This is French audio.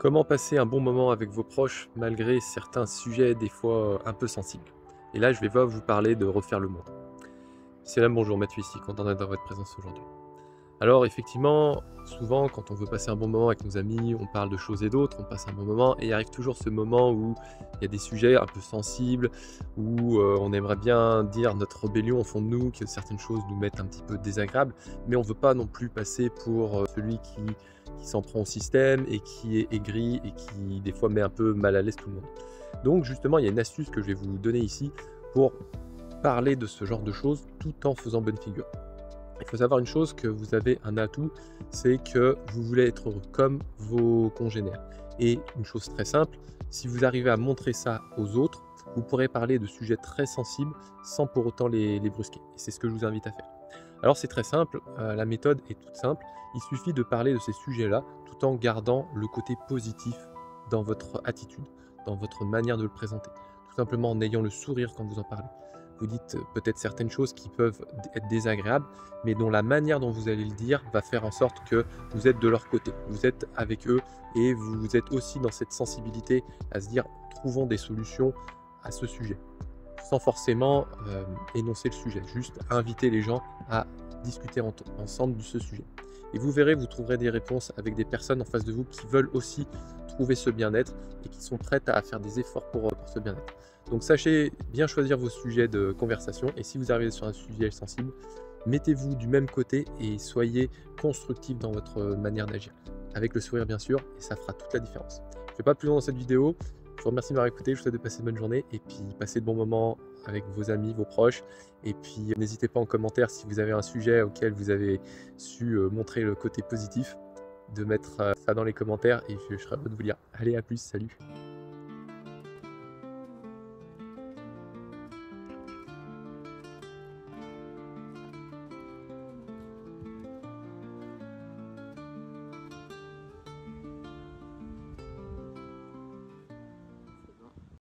Comment passer un bon moment avec vos proches malgré certains sujets des fois un peu sensibles? Et là, je vais pas vous parler de refaire le monde. C'est là, bonjour Mathieu ici, content d'être dans votre présence aujourd'hui. Alors effectivement, souvent quand on veut passer un bon moment avec nos amis, on parle de choses et d'autres, on passe un bon moment et il arrive toujours ce moment où il y a des sujets un peu sensibles, où on aimerait bien dire notre rébellion au fond de nous, que certaines choses nous mettent un petit peu désagréables, mais on veut pas non plus passer pour celui qui s'en prend au système et qui est aigri et qui des fois met un peu mal à l'aise tout le monde. Donc justement, il y a une astuce que je vais vous donner ici pour parler de ce genre de choses tout en faisant bonne figure. Il faut savoir une chose, que vous avez un atout, c'est que vous voulez être heureux comme vos congénères. Et une chose très simple, si vous arrivez à montrer ça aux autres, vous pourrez parler de sujets très sensibles sans pour autant les brusquer. Et c'est ce que je vous invite à faire. Alors c'est très simple, la méthode est toute simple. Il suffit de parler de ces sujets-là tout en gardant le côté positif dans votre attitude, dans votre manière de le présenter. Tout simplement en ayant le sourire quand vous en parlez. Vous dites peut-être certaines choses qui peuvent être désagréables, mais dont la manière dont vous allez le dire va faire en sorte que vous êtes de leur côté. Vous êtes avec eux et vous êtes aussi dans cette sensibilité à se dire trouvons des solutions à ce sujet. Sans forcément énoncer le sujet, juste inviter les gens à discuter ensemble de ce sujet. Et vous verrez, vous trouverez des réponses avec des personnes en face de vous qui veulent aussi trouver ce bien-être et qui sont prêtes à faire des efforts pour ce bien-être. Donc sachez bien choisir vos sujets de conversation et si vous arrivez sur un sujet sensible, mettez-vous du même côté et soyez constructif dans votre manière d'agir. Avec le sourire bien sûr, et ça fera toute la différence. Je ne fais pas plus long dans cette vidéo. Je vous remercie de m'avoir écouté, je vous souhaite de passer une bonne journée et puis passez de bons moments avec vos amis, vos proches. Et puis n'hésitez pas en commentaire si vous avez un sujet auquel vous avez su montrer le côté positif, de mettre ça dans les commentaires et je serai heureux de vous lire. Allez, à plus, salut!